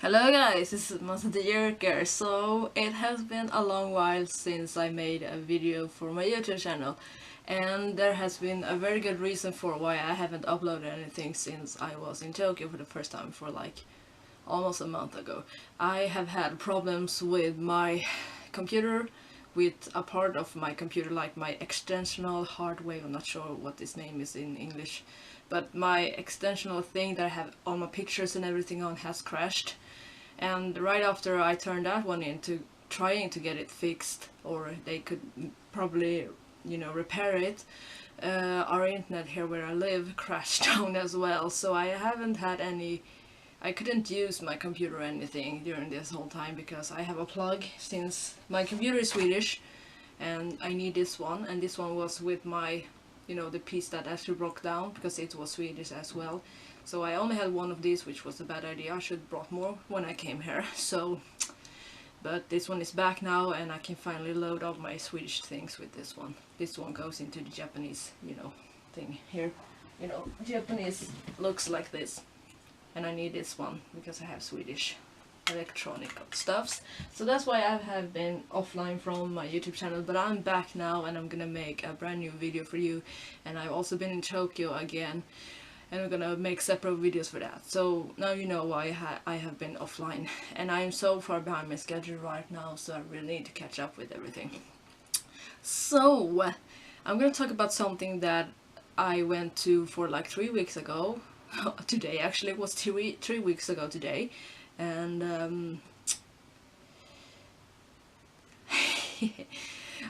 Hello guys, this is Maza thejrocker. So it has been a long while since I made a video for my YouTube channel, and there has been a very good reason for why I haven't uploaded anything since I was in Tokyo for the first time for like almost a month ago. I have had problems with my computer, with a part of my computer, like my extensional hardware. I'm not sure what this name is in English, but my extensional thing that I have all my pictures and everything on has crashed. And right after I turned that one into trying to get it fixed, or they could probably, repair it, our internet here where I live crashed down as well. So I haven't had any, I couldn't use my computer or anything during this whole time because I have a plug, since my computer is Swedish and I need this one, and this one was with my, the piece that actually broke down because it was Swedish as well. So I only had one of these, which was a bad idea. I should have brought more when I came here. So, but this one is back now, and I can finally load all my Swedish things with this one. This one goes into the Japanese, thing here. Japanese looks like this, and I need this one because I have Swedish electronic stuffs. So that's why I have been offline from my YouTube channel, but I'm back now and I'm gonna make a brand new video for you. And I've also been in Tokyo again, and we're gonna make separate videos for that. So now you know why I have been offline, and I am so far behind my schedule right now, so I really need to catch up with everything. So I'm gonna talk about something that I went to for like 3 weeks ago. Today actually, it was 3 weeks ago today, and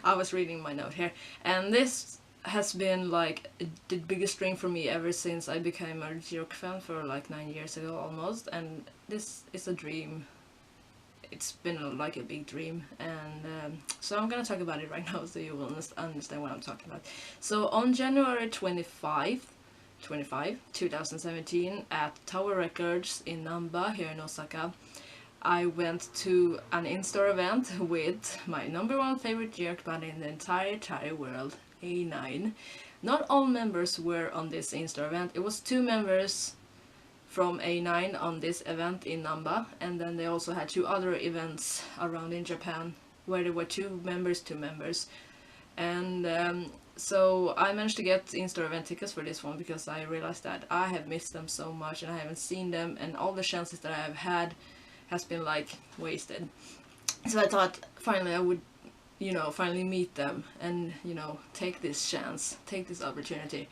I was reading my note here, and this has been like the biggest dream for me ever since I became a thejrocker fan for like 9 years ago almost. And this is a dream. It's been like a big dream, and so I'm gonna talk about it right now so you will understand what I'm talking about. So on January 25, 2017, at Tower Records in Namba here in Osaka, I went to an in-store event with my #1 favorite thejrocker band in the entire world, A9. Not all members were on this in-store event. It was 2 members from A9 on this event in Namba, and then they also had 2 other events around in Japan where there were 2 members. And so I managed to get in-store event tickets for this one because I realized that I have missed them so much and I haven't seen them, and all the chances that I have had has been like wasted. So I thought finally I would, finally meet them and, take this chance, take this opportunity.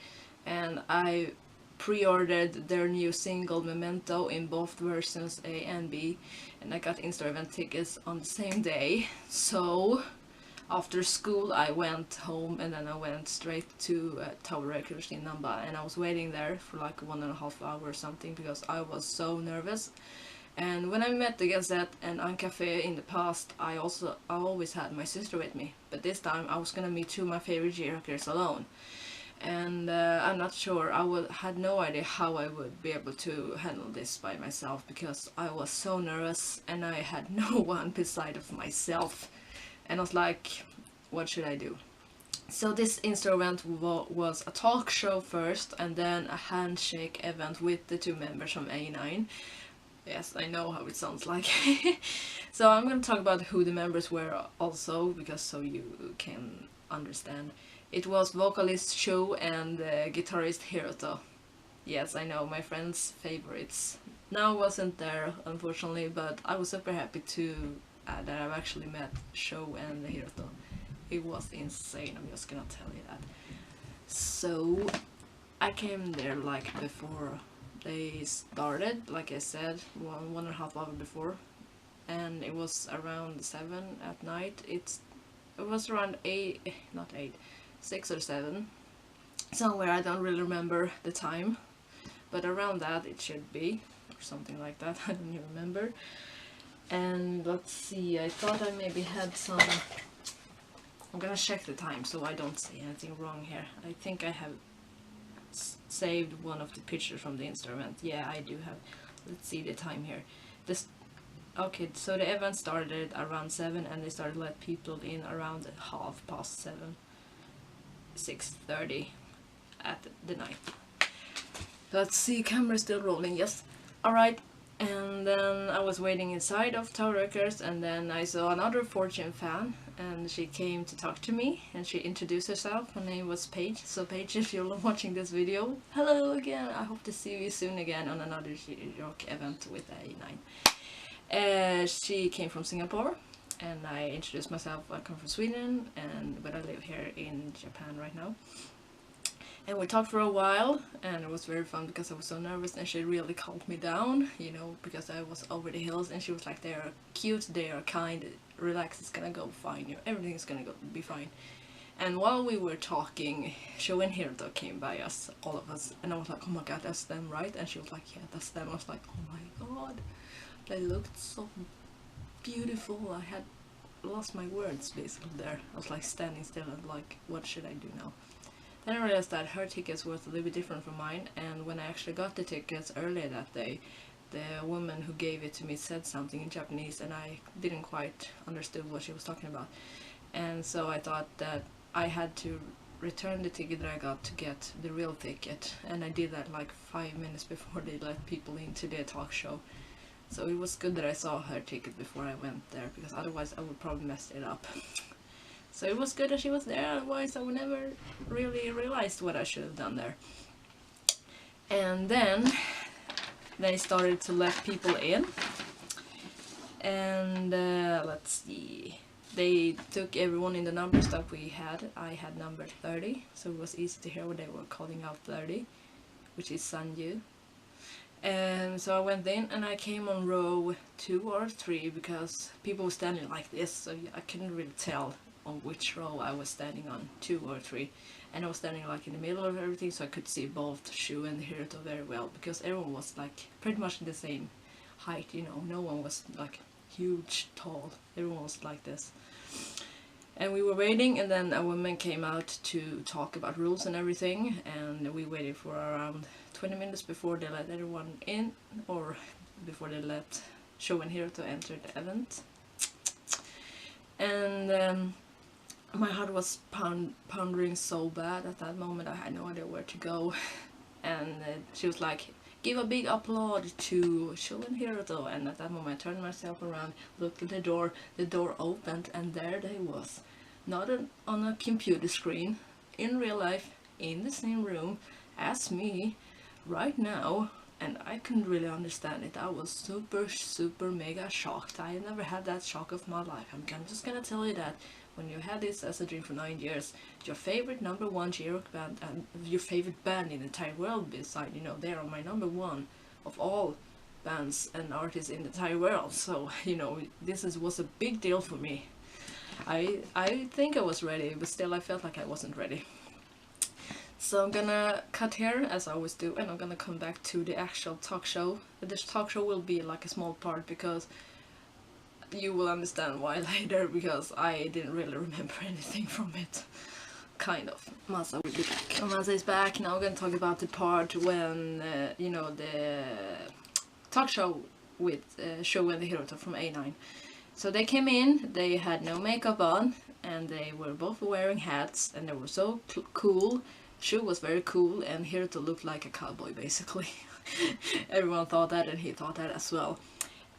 And I pre-ordered their new single Memento in both versions A and B, and I got in-store event tickets on the same day. So after school I went home, and then I went straight to Tower Records in Namba, and I was waiting there for like 1.5 hours or something because I was so nervous. And when I met the Gazette and Ancafe in the past, I always had my sister with me, but this time I was gonna meet 2 of my favorite thejrockers alone. And I'm not sure, had no idea how I would be able to handle this by myself because I was so nervous and I had no one beside of myself. And I was like, what should I do? So this in-store event was a talk show first, and then a handshake event with the 2 members from A9. Yes, I know how it sounds like. So I'm gonna talk about who the members were also, because so you can understand. It was vocalist Sho and guitarist Hiroto. Yes, I know, my friend's favorites. Now wasn't there, unfortunately, but I was super happy to that I've actually met Sho and Hiroto. It was insane, I'm just gonna tell you that. So I came there like before they started, like I said, 1.5 hours before, and it was around 7 at night. It was around 6 or 7, somewhere, I don't really remember the time, but around that it should be, or something like that. I don't even remember. And let's see, I thought I maybe had some, I'm gonna check the time so I don't say anything wrong here. I think I have saved one of the pictures from the in-store event. Yeah, I do have. Let's see the time here. Okay, so the event started around 7 and they started to let people in around 7:30, 6:30 at the night. Let's see, camera's still rolling, yes. Alright, And then I was waiting inside of Tower Records, and then I saw another Fortune fan, and she came to talk to me, and she introduced herself. Her name was Paige. So Paige, if you're watching this video, hello again. I hope to see you soon again on another rock event with A9. She came from Singapore, and I introduced myself. I come from Sweden, but I live here in Japan right now. And we talked for a while, and it was very fun because I was so nervous, and she really calmed me down, you know, because I was over the hills, and she was like, they are cute, they are kind, relax, it's gonna go fine, you know, everything's gonna be fine. And while we were talking, Show and Hiroto came by us, all of us, and I was like, oh my god, that's them, right? And she was like, yeah, that's them. I was like, oh my god, they looked so beautiful. I had lost my words basically there. I was like standing still and like, what should I do now? Then I realized that her tickets were a little bit different from mine, and when I actually got the tickets earlier that day, the woman who gave it to me said something in Japanese, and I didn't quite understand what she was talking about. And so I thought that I had to return the ticket that I got to get the real ticket, and I did that like 5 minutes before they let people into their talk show. So it was good that I saw her ticket before I went there, because otherwise I would probably mess it up. So it was good that she was there, otherwise I would never really realized what I should have done there. And then they started to let people in, and let's see, they took everyone in the numbers that we had. I had number 30, so it was easy to hear when they were calling out 30, which is Sanju. And so I went in, and I came on row 2 or 3 because people were standing like this, so I couldn't really tell on which row I was standing on, 2 or 3. And I was standing like in the middle of everything, so I could see both Shu and Hiroto very well, because everyone was like pretty much the same height, you know, no one was like huge, tall, everyone was like this. And we were waiting, and then a woman came out to talk about rules and everything, and we waited for around 20 minutes before they let everyone in, or before they let Show and Hiroto enter the event. And my heart was pounding so bad at that moment. I had no idea where to go. And she was like, give a big applaud to Show and Hiroto. And at that moment I turned myself around, looked at the door opened, and there they was. Not on a computer screen, in real life, in the same room as me right now. And I couldn't really understand it. I was super mega shocked. I never had that shock of my life. I'm just gonna tell you that when you had this as a dream for 9 years, your favorite #1 J-rock band, and your favorite band in the entire world beside, you know, they are my #1 of all bands and artists in the entire world. So, you know, this was a big deal for me. I think I was ready, but still I felt like I wasn't ready. So I'm gonna cut here, as I always do, and I'm gonna come back to the actual talk show. This talk show will be like a small part, because you will understand why later, because I didn't really remember anything from it. Kind of. Maza will be back. So Maza is back. Now we're gonna talk about the part when, you know, the talk show with Show and Hiroto from A9. So they came in, they had no makeup on, and they were both wearing hats, and they were so cool. Shu was very cool, and Hiroto looked like a cowboy, basically. Everyone thought that, and he thought that as well.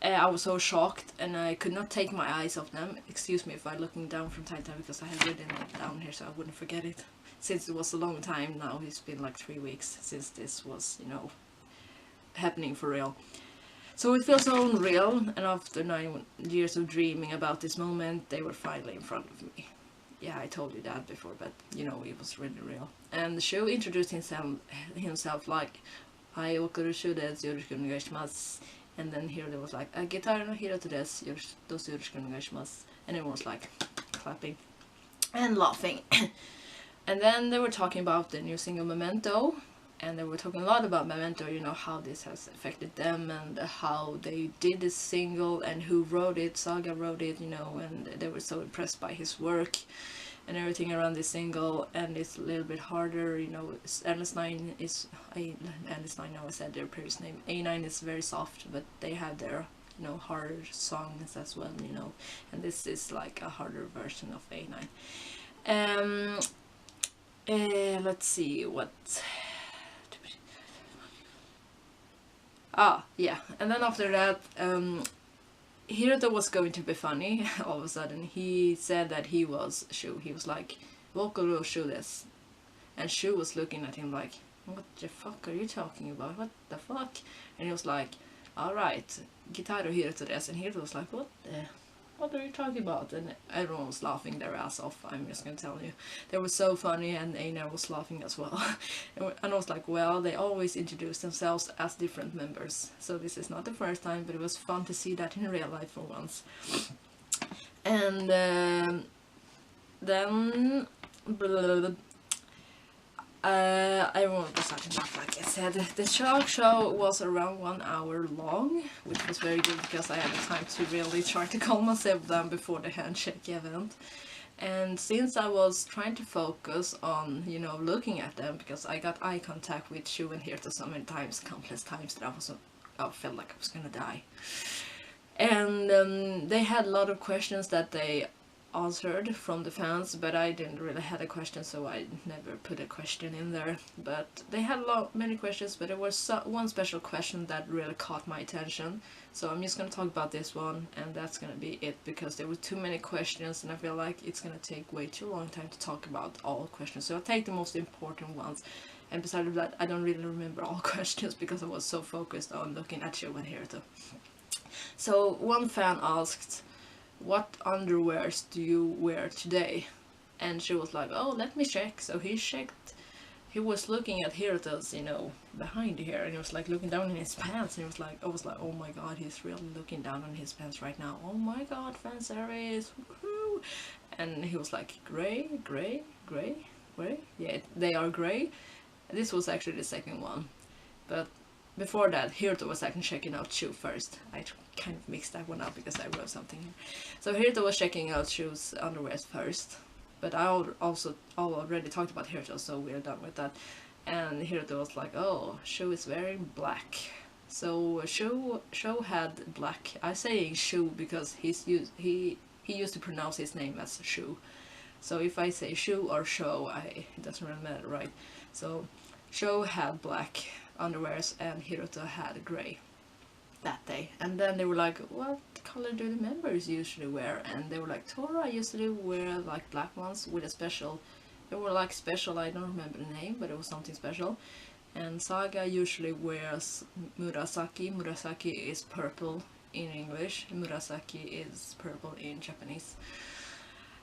I was so shocked, and I could not take my eyes off them. Excuse me if I'm looking down from time to time, because I have written it down here so I wouldn't forget it. Since it was a long time now, it's been like 3 weeks since this was, you know, happening for real. So it feels so unreal, and after 9 years of dreaming about this moment, they were finally in front of me. Yeah, I told you that before, but you know, it was really real. And the show introduced himself like, "Hi, Okaru Shu desu, yoroshiku onegaishimasu." And then here there was like, "Guitar no Hiroto desu, yoroshiku onegaishimasu." And everyone was like clapping and laughing. And then they were talking about the new single Memento. And they were talking a lot about Memento, you know, how this has affected them, and how they did this single, and who wrote it. Saga wrote it, you know, and they were so impressed by his work and everything around this single. And it's a little bit harder, you know. Endless 9 is, Endless 9, now I said their previous name. A9 is very soft, but they have their, you know, harder songs as well, you know. And this is like a harder version of A9. Let's see what... Ah, yeah. And then after that, Hiroto was going to be funny. All of a sudden, he said that he was Shu. He was like, "Wokoro Shu this," and Shu was looking at him like, "What the fuck are you talking about? What the fuck?" And he was like, "All right, Gitaru Hiroto this," and Hiroto was like, What are you talking about?" And everyone was laughing their ass off, I'm just gonna tell you. They were so funny, and A9 was laughing as well. And I was like, well, they always introduce themselves as different members. So this is not the first time, but it was fun to see that in real life for once. And then... I won't be starting off like I said. The show was around 1 hour long, which was very good because I had the time to really try to calm myself down before the Handshake event. And since I was trying to focus on, you know, looking at them, because I got eye contact with Shu and Hiroto so many times, countless times, that I felt like I was gonna die. And they had a lot of questions that they answered from the fans, but I didn't really have a question, so I never put a question in there. But they had many questions, but there was one special question that really caught my attention. So I'm just gonna talk about this one, and that's gonna be it, because there were too many questions, and I feel like it's gonna take way too long time to talk about all questions. So I'll take the most important ones. And besides that, I don't really remember all questions because I was so focused on looking at Shu and Hiroto. So one fan asked, "What underwears do you wear today?" And she was like, "Oh, let me check." So he checked. He was looking at Hiroto's, you know, behind here, and he was like looking down in his pants, and he was like, I was like, oh my god, he's really looking down on his pants right now. Oh my god, fan service, woohoo! And he was like, gray, gray, gray, gray. Yeah, they are gray. This was actually the second one, but before that, Hiroto was actually checking out Shu first. I kind of mixed that one up because I wrote something here. So Hiroto was checking out Shu's underwear first. But I already talked about Hiroto, so we're done with that. And Hiroto was like, "Oh, Shu is wearing black." So Shu had black. I say Shu because he used to pronounce his name as Shu. So if I say Shu or Sho, it doesn't really matter, right? So Shu had black underwears and Hiroto had grey that day. And then they were like, "What color do the members usually wear?" And they were like, "Tora usually wear like black ones with a special," they were like special, I don't remember the name, but it was something special. And Saga usually wears murasaki. Murasaki is purple in English, murasaki is purple in Japanese.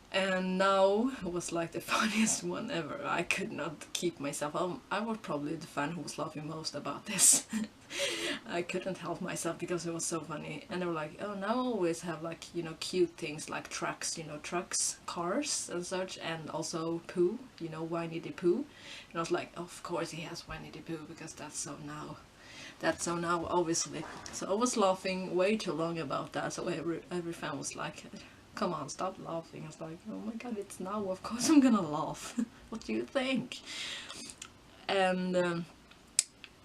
And now was like the funniest one ever. I could not keep myself. I was probably the fan who was laughing most about this. I couldn't help myself because it was so funny. And they were like, "Oh, now I always have like, you know, cute things like trucks, you know, trucks, cars and such, and also Pooh, you know, Winnie the Pooh." And I was like, of course he has Winnie the Pooh because that's so now. That's so now, obviously. So I was laughing way too long about that. So every fan was like, "Come on, stop laughing." I was like, oh my god, it's now, of course I'm gonna laugh. What do you think? And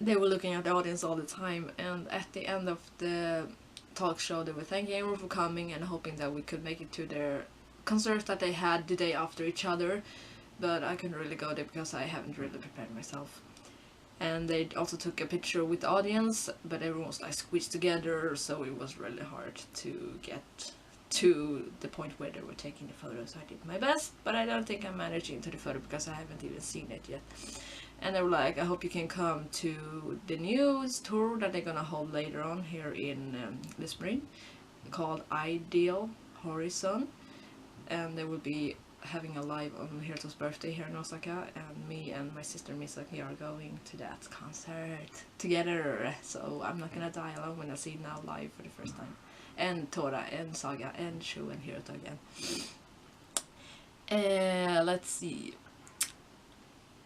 they were looking at the audience all the time, and at the end of the talk show they were thanking everyone for coming and hoping that we could make it to their concert that they had the day after each other, but I couldn't really go there because I haven't really prepared myself. And they also took a picture with the audience, but everyone was like squeezed together, so it was really hard to get to the point where they were taking the photos. I did my best, but I don't think I'm managing to the photo because I haven't even seen it yet. And they were like, "I hope you can come to the news tour that they're gonna hold later on here in the spring, called Ideal Horizon." And they will be having a live on Hiroto's birthday here in Osaka, and me and my sister Misaki are going to that concert together. So I'm not gonna die alone when I see now live for the first time. And Tora and Saga and Shu and Hiroto again. Let's see.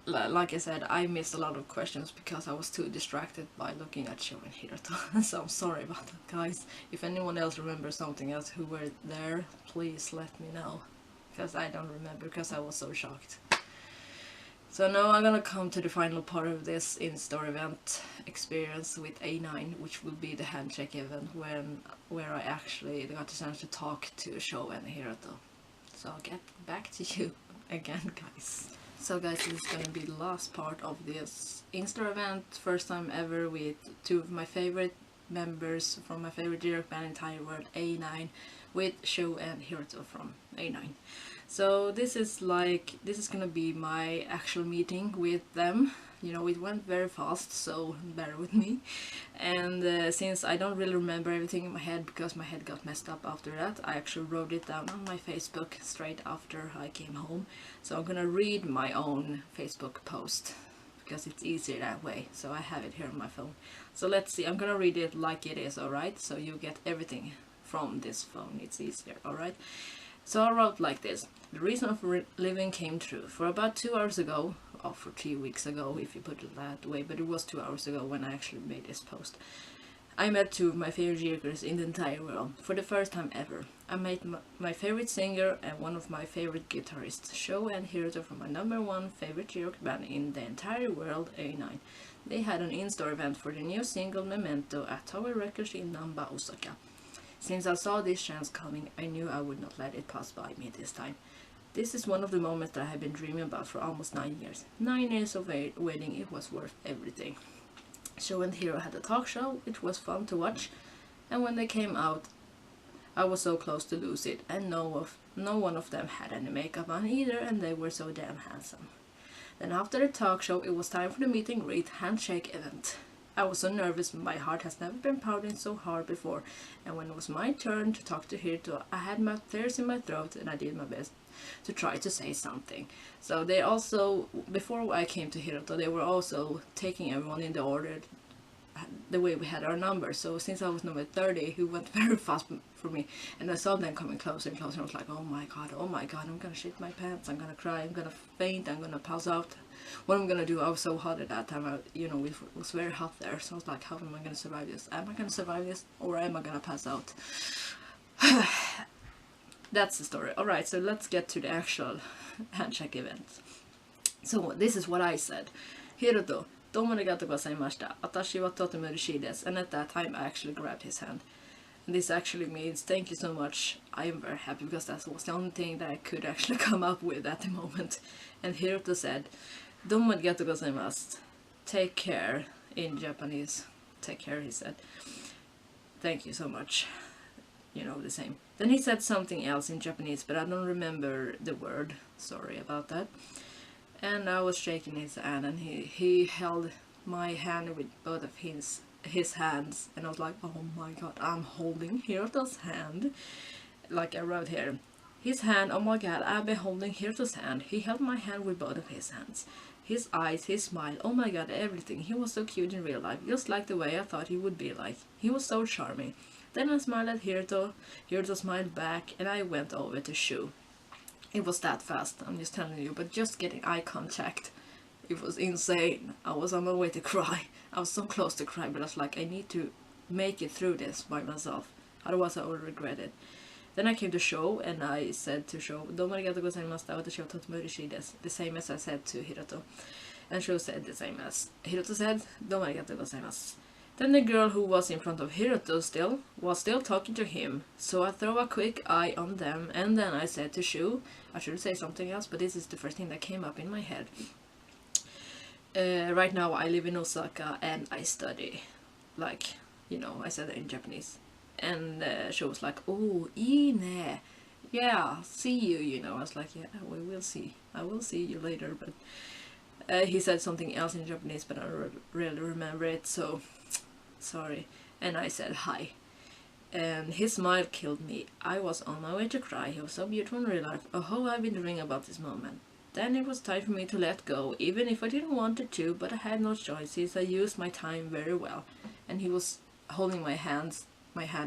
Like I said, I missed a lot of questions because I was too distracted by looking at Shu and Hiroto. So I'm sorry about that, guys. If anyone else remembers something else who were there, please let me know. Because I don't remember, because I was so shocked. So now I'm gonna come to the final part of this in-store event experience with A9, which will be the Handshake event where I actually got the chance to talk to Shu and Hiroto. So I'll get back to you again, guys. So guys, this is gonna be the last part of this instore event. First time ever with two of my favorite members from my favorite J-rock band in the entire world, A9, with Show and Hiroto from A9. So this is gonna be my actual meeting with them. You know, it went very fast, so bear with me. And since I don't really remember everything in my head because my head got messed up after that, I actually wrote it down on my Facebook straight after I came home. So I'm gonna read my own Facebook post because it's easier that way. So I have it here on my phone. So let's see, I'm gonna read it like it is, alright? So you get everything from this phone, it's easier, alright? So I wrote like this. The reason of living came true. For about 2 hours ago, or for 3 weeks ago if you put it that way, but it was 2 hours ago when I actually made this post. I met two of my favorite J-rockers in the entire world, for the first time ever. I met my favorite singer and one of my favorite guitarists, Show and Hiroto from my #1 favorite J-rock band in the entire world, A9. They had an in-store event for the new single Memento at Tower Records in Namba, Osaka. Since I saw this chance coming, I knew I would not let it pass by me this time. This is one of the moments that I have been dreaming about for almost 9 years. 9 years of waiting, it was worth everything. Show and Hero had a talk show, which was fun to watch, and when they came out, I was so close to lose it, and no one of them had any makeup on either, and they were so damn handsome. Then after the talk show, it was time for the meet and greet Handshake event. I was so nervous, my heart has never been pounding so hard before, and when it was my turn to talk to Hiroto, I had my tears in my throat and I did my best to try to say something. So they also, before I came to Hiroto, they were also taking everyone in the order the way we had our numbers. So since I was number 30, he went very fast for me, and I saw them coming closer and closer, and I was like, oh my god, I'm gonna shit my pants, I'm gonna cry, I'm gonna faint, I'm gonna pass out. What I'm gonna do? I was so hot at that time, it was very hot there, so I was like, how am I gonna survive this? Am I gonna survive this, or am I gonna pass out? That's the story. Alright, so let's get to the actual Handshake event. So this is what I said. Hiroto, domo arigatou gozaimashita. Watashi wa totemo urishii desu. And at that time I actually grabbed his hand. And this actually means thank you so much. I am very happy because that was the only thing that I could actually come up with at the moment. And Hiroto said, domo arigatou gozaimasu. Take care in Japanese. Take care, he said. Thank you so much. You know, the same. Then he said something else in Japanese, but I don't remember the word. Sorry about that. And I was shaking his hand, and he held my hand with both of his hands, and I was like, oh my god, I'm holding Hiroto's hand. Like I wrote here. His hand, oh my god, I've been holding Hiroto's hand. He held my hand with both of his hands. His eyes, his smile, oh my god, everything. He was so cute in real life, just like the way I thought he would be like. He was so charming. Then I smiled at Hiroto, Hiroto smiled back, and I went over to Shu. It was that fast, I'm just telling you, but just getting eye contact, it was insane. I was on my way to cry. I was so close to cry, but I was like, I need to make it through this by myself, otherwise I will regret it. Then I came to Sho, and I said to Sho, domo arigatou gozaimashita, watashi wa totemo urishii desu, the same as I said to Hiroto. And Sho said the same as Hiroto said, domo arigatou gozaimasu. Then the girl who was in front of Hiroto was still talking to him, so I threw a quick eye on them, and then I said to Shu, I should say something else, but this is the first thing that came up in my head. Right now I live in Osaka and I study, like, you know, I said it in Japanese. And Shu was like, oh, ine, yeah, see you, you know. I was like, yeah, we will see, I will see you later, but he said something else in Japanese, but I don't really remember it, so sorry. And I said hi, and his smile killed me. I was on my way to cry. He was so beautiful in real life. Oh, I've been dreaming about this moment. Then it was time for me to let go, even if I didn't want it to, but I had no choice since I used my time very well. And he was holding my hand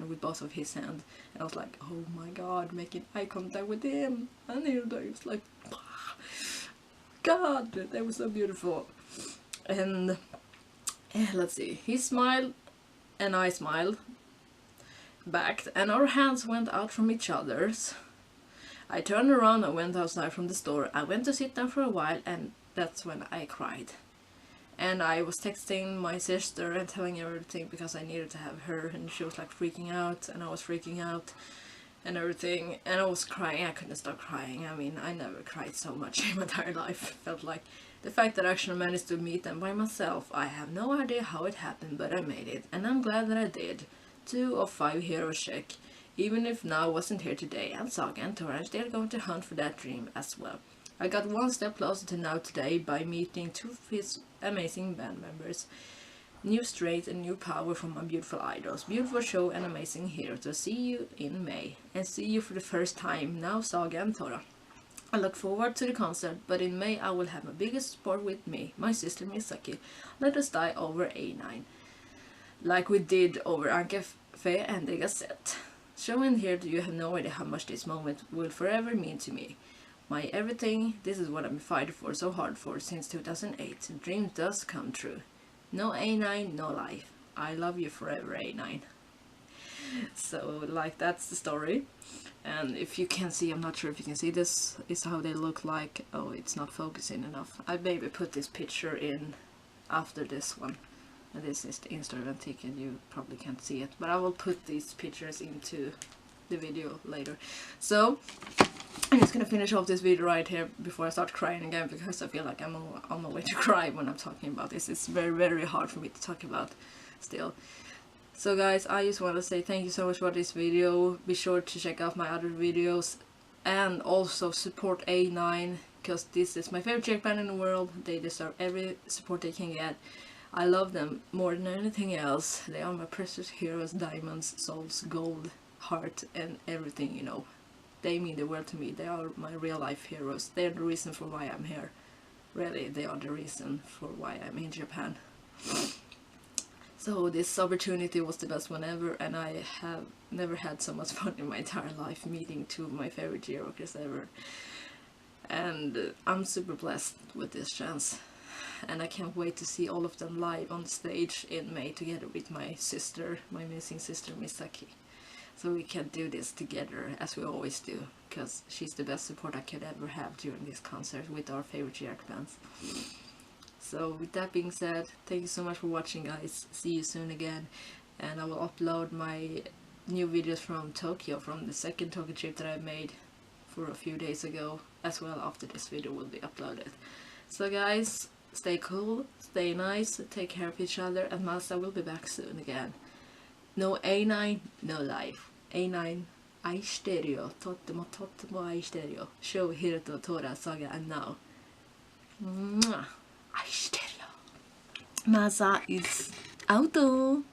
with both of his hands, and I was like, oh my god, making eye contact with him. And he was like, god, they were so beautiful. And let's see, he smiled and I smiled back, and our hands went out from each other's. I turned around and went outside from the store. I went to sit down for a while, and that's when I cried. And I was texting my sister and telling her everything because I needed to have her, and she was like freaking out, and I was freaking out. and everything, and I was crying. I couldn't stop crying. I mean, I never cried so much in my entire life. Felt like the fact that I actually managed to meet them by myself. I have no idea how it happened, but I made it, and I'm glad that I did. 2 of 5 heroes check. Even if now wasn't here today, and Saga and Tora, they're going to hunt for that dream as well. I got one step closer to now today by meeting 2 of his amazing band members. New strength and new power from my beautiful idols. Beautiful show and amazing hero. To see you in May. And see you for the first time now, Saga and Tora. I look forward to the concert, but in May I will have my biggest support with me, my sister Misaki. Let us die over A9. Like we did over Ankefe and the Gazette. Showing here that you have no idea how much this moment will forever mean to me. My everything, this is what I've been fighting for so hard for since 2008. Dream does come true. No A9, no life. I love you forever, A9. So, like, that's the story. And if you can see, I'm not sure if you can see, this is how they look like. Oh, it's not focusing enough. I maybe put this picture in after this one. And this is the instore event ticket, you probably can't see it. But I will put these pictures into the video later. So, I'm just gonna finish off this video right here before I start crying again, because I feel like I'm on my way to cry when I'm talking about this. It's very, very hard for me to talk about still. So guys, I just want to say thank you so much for this video. Be sure to check out my other videos and also support A9, because this is my favorite Czech band in the world. They deserve every support they can get. I love them more than anything else. They are my precious heroes, diamonds, souls, gold, heart, and everything, you know. They mean the world to me. They are my real life heroes. They're the reason for why I'm here. Really, they are the reason for why I'm in Japan. So this opportunity was the best one ever, and I have never had so much fun in my entire life meeting 2 of my favorite thejrockers ever. And I'm super blessed with this chance. And I can't wait to see all of them live on stage in May together with my sister, my missing sister Misaki. So we can do this together as we always do, because she's the best support I could ever have during this concert with our favorite thejrocker bands. So with that being said, thank you so much for watching guys. See you soon again, and I will upload my new videos from Tokyo, from the second Tokyo trip that I made for a few days ago, as well after this video will be uploaded. So guys, stay cool, stay nice, take care of each other, and Maza will be back soon again. No A9, no life. A9, 愛してるよ。とってもとっても愛してるよ。Show, Hiroto, Tora, Saga, and now. Mwah. 愛してるよ。Maza is out.